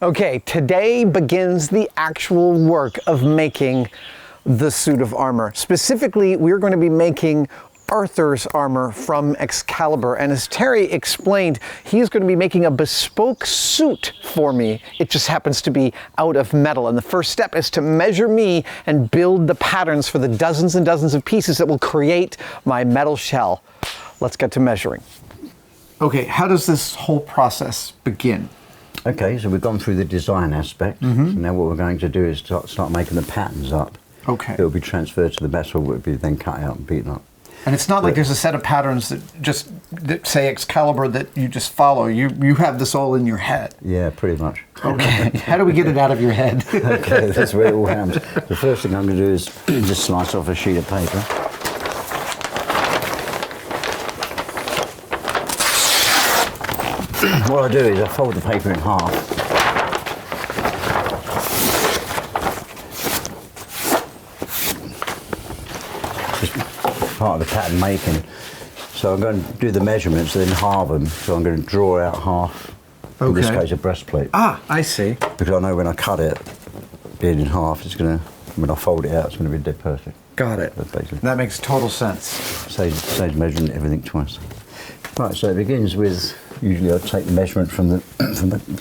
Okay, today begins the actual work of making the suit of armor. Specifically, we're going to be making Arthur's armor from Excalibur, and as Terry explained, he's going to be making a bespoke suit for me. It just happens to be out of metal, and the first step is to measure me and build the patterns for the dozens and dozens of pieces that will create my metal shell. Let's get to measuring. Okay, how does this whole process begin? Okay, so we've gone through the design aspect. So now what we're going to do is start making the patterns up. Okay. It'll be transferred to the metal, will be then cut out and beaten up. And it's not like there's a set of patterns that say Excalibur that you just follow. You have this all in your head. Yeah, pretty much. Okay. How do we get it out of your head? Okay, that's where it all happens. The first thing I'm going to do is just slice off a sheet of paper. What I do is I fold the paper in half. Part of the pattern making. So I'm going to do the measurements and then halve them. So I'm going to draw out half, in this case a breastplate. Ah, I see. Because I know when I cut it, being in half, it's going to, when I fold it out, it's going to be dead perfect. Got it. That makes total sense. Saves measuring everything twice. Right, so it begins with, usually I take the measurement from the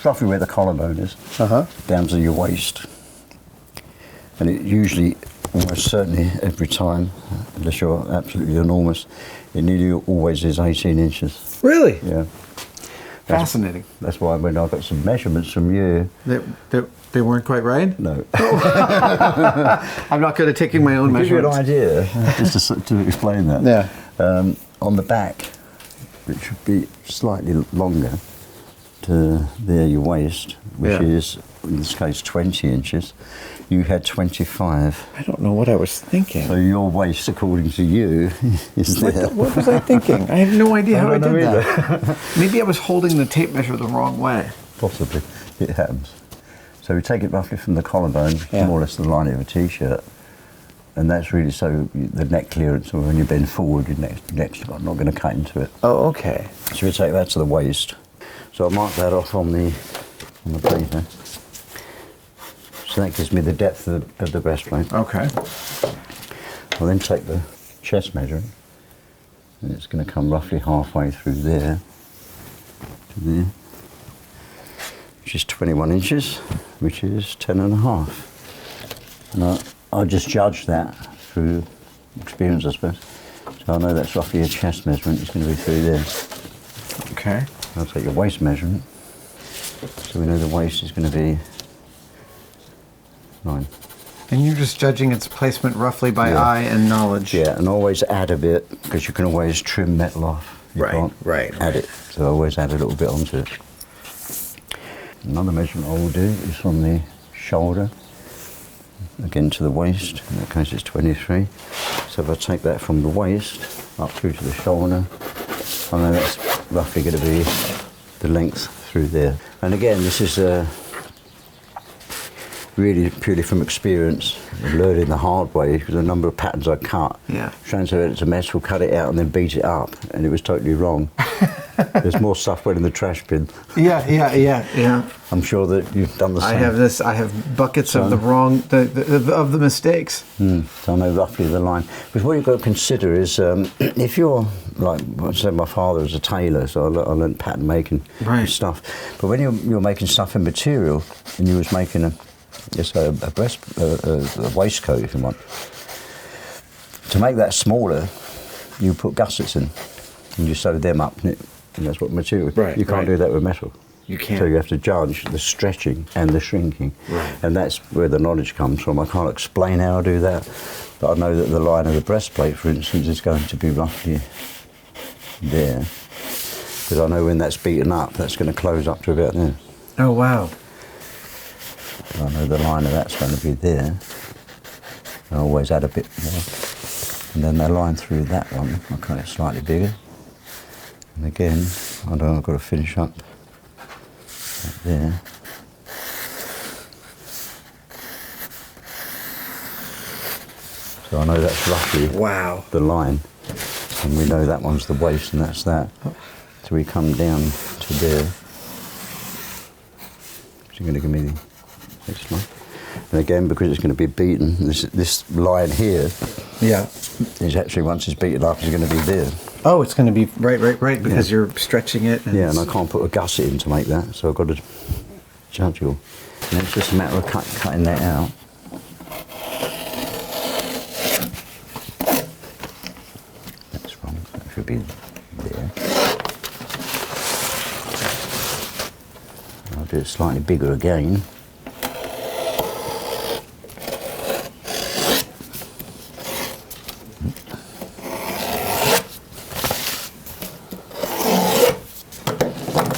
roughly where the collarbone is, down to your waist. And it usually, almost certainly every time, unless you're absolutely enormous, it nearly always is 18 inches. Really? Yeah. Fascinating. That's why when I got some measurements from you... They weren't quite right? No. I'm not good at taking my own measurements. Give you an idea, just to explain that. Yeah. On the back, which should be slightly longer to there, your waist, which is, in this case, 20 inches. You had 25. I don't know what I was thinking. So your waist, according to you, is there. What was I thinking? I have no idea how I did that. Maybe I was holding the tape measure the wrong way. Possibly. It happens. So we take it roughly from the collarbone, more or less the line of a T-shirt. And that's really so the neck clearance, or when you bend forward, your neck's not going to cut into it. Oh, okay. So we take that to the waist. So I mark that off on the paper. So that gives me the depth of the breastplate. Okay. I'll then take the chest measuring, and it's going to come roughly halfway through there to there, which is 21 inches, which is 10 and a half. And I just judge that through experience, I suppose. So I know that's roughly a chest measurement. It's going to be through there. Okay. I'll take your waist measurement. So we know the waist is going to be 9. And you're just judging its placement roughly by eye and knowledge. Yeah, and always add a bit, because you can always trim metal off. You can't add it. So I always add a little bit onto it. Another measurement I will do is from the shoulder, again to the waist. In that case it's 23. So if I take that from the waist up through to the shoulder, I know that's roughly going to be the length through there. And again, this is really purely from experience, learning the hard way, because the number of patterns I cut, transfer it to metal, cut it out and then beat it up, and it was totally wrong. There's more stuff went in the trash bin. Yeah. I'm sure that you've done the same. I have buckets of the wrong, of the mistakes. So I know roughly the line. Because what you've got to consider is, if you're, like, I said, my father was a tailor, so I learned pattern making and stuff. But when you're making stuff in material, and you was making a waistcoat, if you want, to make that smaller, you put gussets in, and you sew them up, and that's what material. You can't do that with metal. You can't. So you have to judge the stretching and the shrinking, and that's where the knowledge comes from. I can't explain how I do that, but I know that the line of the breastplate, for instance, is going to be roughly there, because I know when that's beaten up, that's going to close up to about there. Oh, wow. I know the line of that's going to be there. I always add a bit more. And then the line through that one, I cut it slightly bigger. And again, I know I've got to finish up right there. So I know that's roughly the line. And we know that one's the waist and that's that. So we come down to there. So you're going to give me the next line. And again, because it's going to be beaten, this line here is actually, once it's beaten up, is going to be there. Oh, it's going to be right, because you're stretching it. And and I can't put a gusset in to make that, so I've got to judge all. And it's just a matter of cutting that out. That's wrong, that should be there. I'll do it slightly bigger again.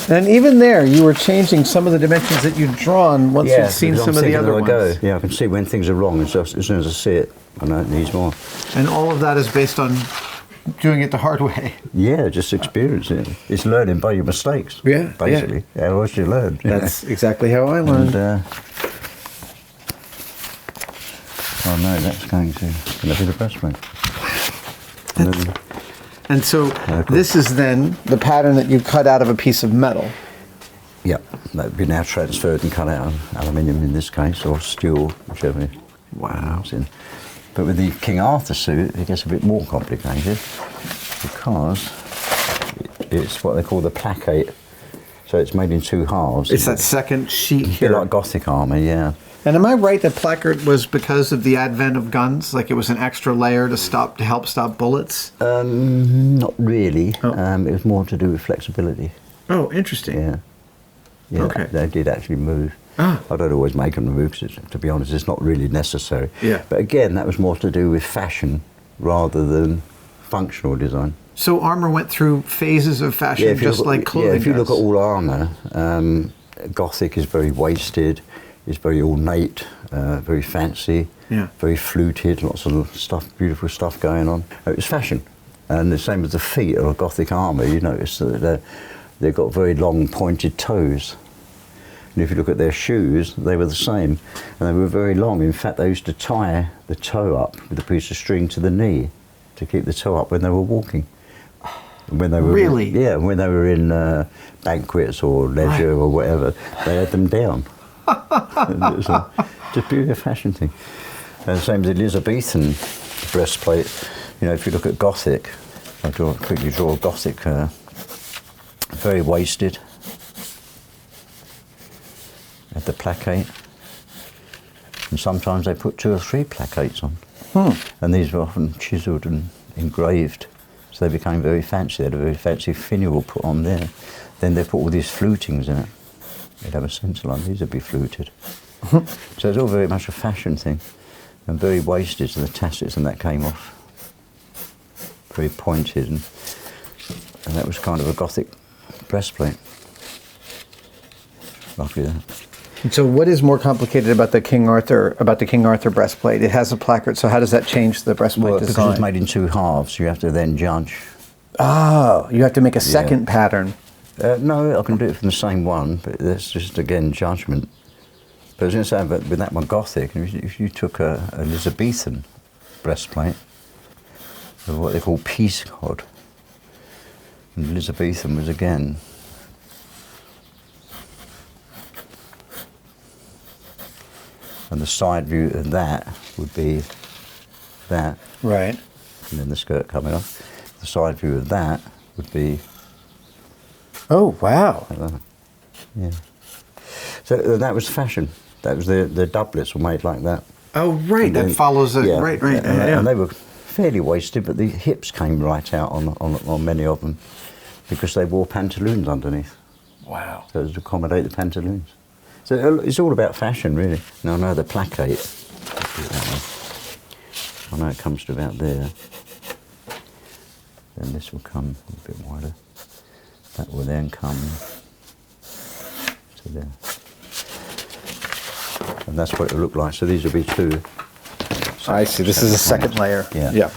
And even there, you were changing some of the dimensions that you'd drawn once you'd seen some of the other ones. Yeah, I can see when things are wrong, and so as soon as I see it, I know it needs more. And all of that is based on doing it the hard way. Yeah, just experience it. It's learning by your mistakes. Yeah, basically. Yeah. How else you learn? That's exactly how I learned. And, oh no, that's going to be the breastplate. And so this is then the pattern that you cut out of a piece of metal. Yep, that would be now transferred and cut out of aluminium in this case, or steel, whichever. Wow. But with the King Arthur suit, it gets a bit more complicated because it's what they call the placket. So it's made in two halves. It's that second sheet here. A bit like Gothic armour, yeah. And am I right that Placket was because of the advent of guns? Like it was an extra layer to help stop bullets? Not really. Oh. It was more to do with flexibility. Oh, interesting. Yeah, okay. They did actually move. Ah. I don't always make them move because, to be honest, it's not really necessary. Yeah. But again, that was more to do with fashion rather than functional design. So armor went through phases of fashion, just like clothing. Yeah, if you does. look at all armor, Gothic is very wasted. It's very ornate, very fancy, very fluted, lots of stuff, beautiful stuff going on. It was fashion. And the same with the feet of a Gothic armour, you notice that they've got very long pointed toes. And if you look at their shoes, they were the same. And they were very long. In fact, they used to tie the toe up with a piece of string to the knee to keep the toe up when they were walking. When they were really? When they were in banquets or leisure or whatever, they had them down. It's a pure fashion thing. And the same with the Elizabethan breastplate. You know, if you look at Gothic, I'll quickly draw a Gothic, very wasted. Had the placket, and sometimes they put 2 or 3 plackets on. And these were often chiselled and engraved, so they became very fancy. They had a very fancy finial put on there. Then they put all these flutings in it. They'd have a centre line, these would be fluted. So it's all very much a fashion thing, and very wasted, so the tassets and that came off. Very pointed, and that was kind of a Gothic breastplate. Roughly that. So what is more complicated about the King Arthur breastplate? It has a placard, so how does that change the breastplate design? Because it's made in 2 halves, you have to then judge. Oh, you have to make a second pattern. No, I can do it from the same one, but that's just, again, judgment. But I was going to say, but with that one Gothic, if you took a Elizabethan breastplate, of what they call peace cod, and Elizabethan was, again, and the side view of that would be that. Right. And then the skirt coming off. The side view of that would be... Oh, wow. Like that. Yeah. So that was fashion. That was the doublets were made like that. Oh, right. That follows it. Yeah. Right. And they were fairly wasted, but the hips came right out on many of them because they wore pantaloons underneath. Wow. So it was to accommodate the pantaloons. So it's all about fashion, really. Now I know the placket. I know it comes to about there. Then this will come a bit wider. That will then come to there. And that's what it will look like. So these will be 2. I see. This is a second layer. Yeah.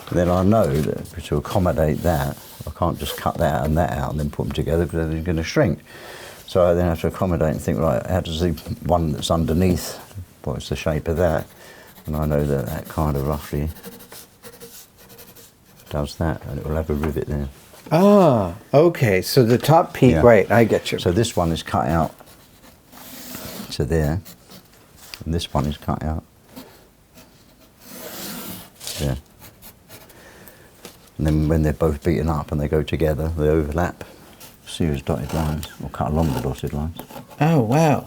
And then I know that to accommodate that, I can't just cut that and then put them together because they're going to shrink. So I then have to accommodate and think, right, how does the one that's underneath, what's the shape of that? And I know that kind of roughly does that, and it will have a rivet there. Ah, okay. So the top peak, right, I get you. So this one is cut out to there, and this one is cut out there. And then when they're both beaten up and they go together, they overlap. Series dotted lines, or cut along the dotted lines. Oh, wow.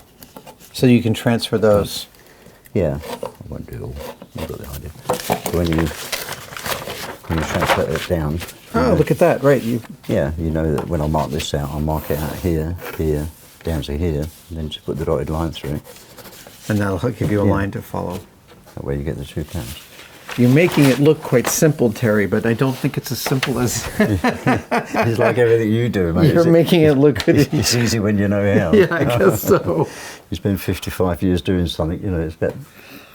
So you can transfer those. Yeah, I won't do it all. You've got the idea. So when you transfer it down. Oh, look at that, right. Yeah, you know that when I mark this out, I'll mark it out here, here, down to here, and then just put the dotted line through. And that'll give you a line to follow. That way you get the 2 counts. You're making it look quite simple, Terry, but I don't think it's as simple as... It's like everything you do, mate. You're making it look good. It's easy when you know how. Yeah, I guess so. You spend 55 years doing something, you know, it's about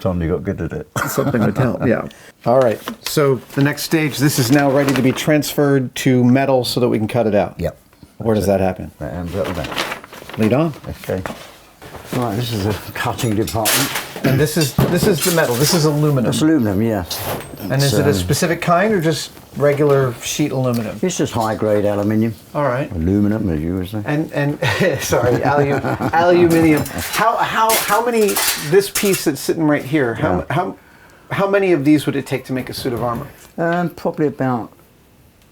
time you got good at it. Something would help, yeah. All right, so the next stage, this is now ready to be transferred to metal so that we can cut it out. Yep. Where does that happen? That ends up with that. Lead on. Okay. Right, this is the cutting department. And this is the metal. This is aluminum. It's aluminum, yeah. And is it a specific kind or just regular sheet aluminum? It's just high grade aluminium. All right. Aluminum, as you were saying. And sorry, aluminium. How many? This piece that's sitting right here. How many of these would it take to make a suit of armor? Probably about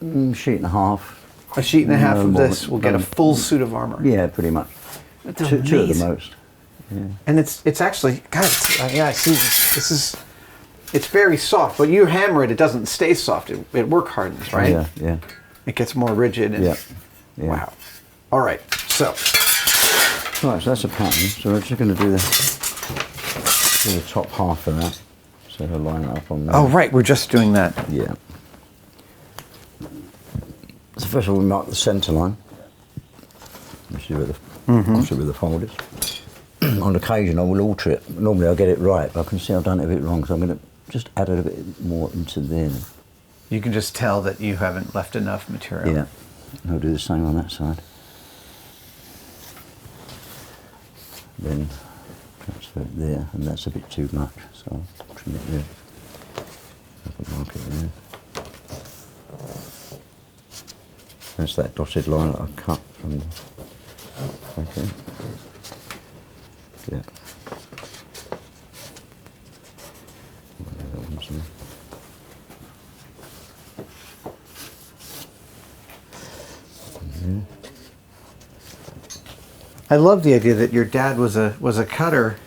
a sheet and a half. A sheet and a half of this will get a full suit of armor. Yeah, pretty much. Two at the most. Yeah. And it's actually, God, yeah, I see. It's very soft, but you hammer it, it doesn't stay soft. It work hardens, right? Yeah, yeah. It gets more rigid. And, yeah. Wow. All right, so. Right, so that's a pattern. So we're just going to do the top half of that. So we'll line it up on there. Oh, right, we're just doing that. Yeah. So first of all, we mark the centre line. Which is where the, obviously where the fold is. On occasion, I will alter it. Normally, I get it right, but I can see I've done it a bit wrong, so I'm going to just add a bit more into there. You can just tell that you haven't left enough material. Yeah, I'll do the same on that side. Then transfer it there, and that's a bit too much, so I'll trim it there. I can mark it there. That's that dotted line that I cut from the... Okay. Yeah. I love the idea that your dad was a cutter.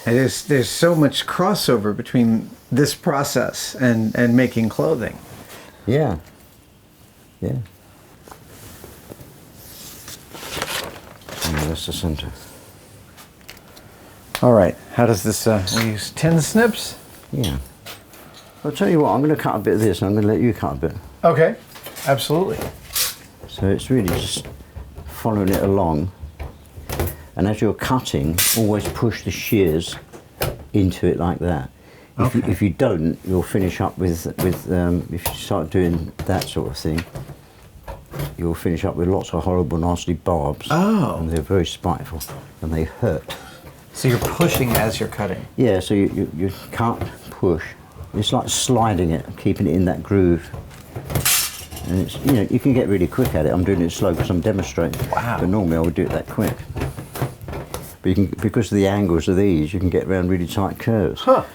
And there's so much crossover between this process and making clothing. Yeah. Yeah. And that's the center. All right. How does this? We use tin snips. Yeah. I'll tell you what. I'm going to cut a bit of this, and I'm going to let you cut a bit. Okay. Absolutely. So it's really just following it along, and as you're cutting, always push the shears into it like that. If you don't, you'll finish up with if you start doing that sort of thing, you'll finish up with lots of horrible, nasty barbs. Oh. And they're very spiteful, and they hurt. So you're pushing as you're cutting. Yeah. So you cut, push. It's like sliding it, keeping it in that groove. And it's, you know, you can get really quick at it. I'm doing it slow because I'm demonstrating. Wow. But normally I would do it that quick. But you can, because of the angles of these, you can get around really tight curves. Huh.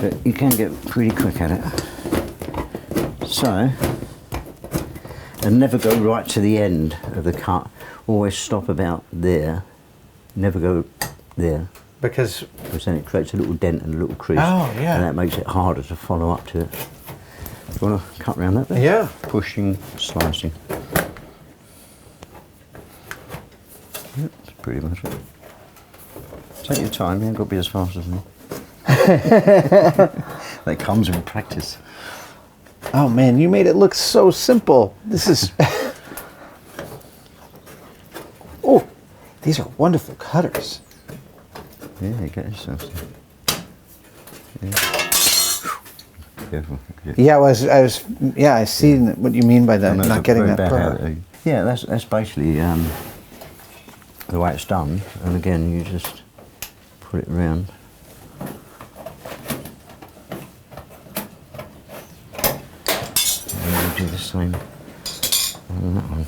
But you can get pretty quick at it. So, and never go right to the end of the cut. Always stop about there. Never go there. Because then it creates a little dent and a little crease. Oh, yeah. And that makes it harder to follow up to it. Do you want to cut around that bit? Yeah. Pushing, slicing. Yep, that's pretty much it. Take your time, you ain't got to be as fast as me. That comes with practice. Oh man, you made it look so simple. This is... Oh, these are wonderful cutters. Yeah, you get yourself some. Yeah. Careful. Yeah, I see what you mean by that, not getting that burr. Yeah, that's basically the way it's done. And again, you just put it around. And you do the same on that one.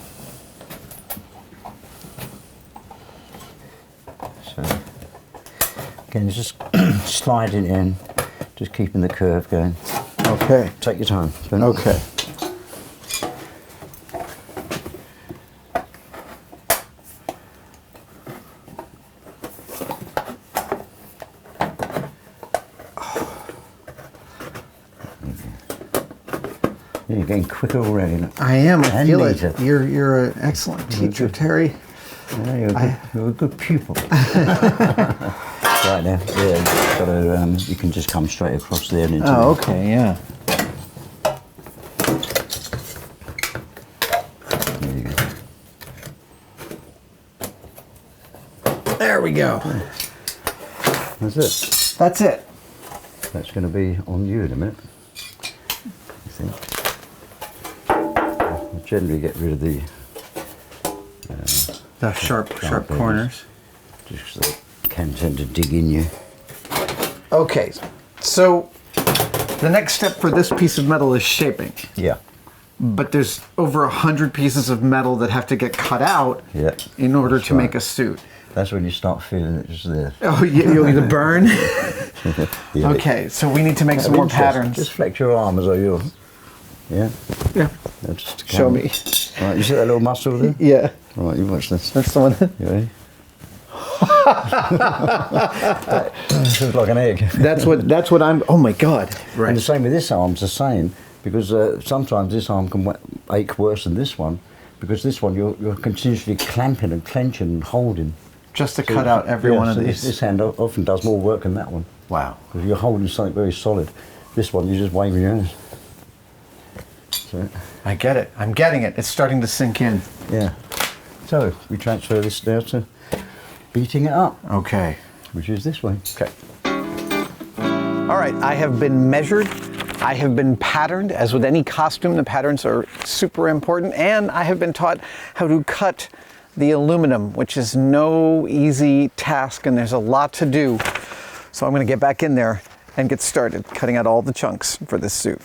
Again, just slide it in, just keeping the curve going. Okay. Take your time. Okay. You're getting quicker already. Look. I am. I feel it. neater. You're an excellent teacher, Terry. Yeah, you're a good pupil. Right now, yeah. Gotta, you can just come straight across there and into. Oh, okay, yeah. There you go. There we go. That's it. That's it. That's going to be on you in a minute. I think. I generally get rid of the sharp edges, corners. just 'cause they can tend to dig in you. Okay, so the next step for this piece of metal is shaping. Yeah. But there's over 100 pieces of metal that have to get cut out in order to make a suit. That's when you start feeling it just there. Oh, you'll either burn? Yeah. Okay, so we need to make some more patterns. Just flex your arm as though you're... Yeah? Yeah. No, just Show me. Right, you see that little muscle there? Yeah. Right, you watch this. That's the one. You ready? This is like an egg. That's what I'm, oh my God. Right. And the same with this arm's the same, because sometimes this arm can ache worse than this one, because this one you're continuously clamping and clenching and holding. Just to cut out every one of these. This hand often does more work than that one. Wow. Because you're holding something very solid. This one, you're just waving your hands. So, I get it. I'm getting it. It's starting to sink in. yeah. So we transfer this now to beating it up. Okay. Which is this way. Okay. All right, I have been measured. I have been patterned. As with any costume, the patterns are super important. And I have been taught how to cut the aluminum, which is no easy task, and there's a lot to do. So I'm going to get back in there and get started cutting out all the chunks for this suit.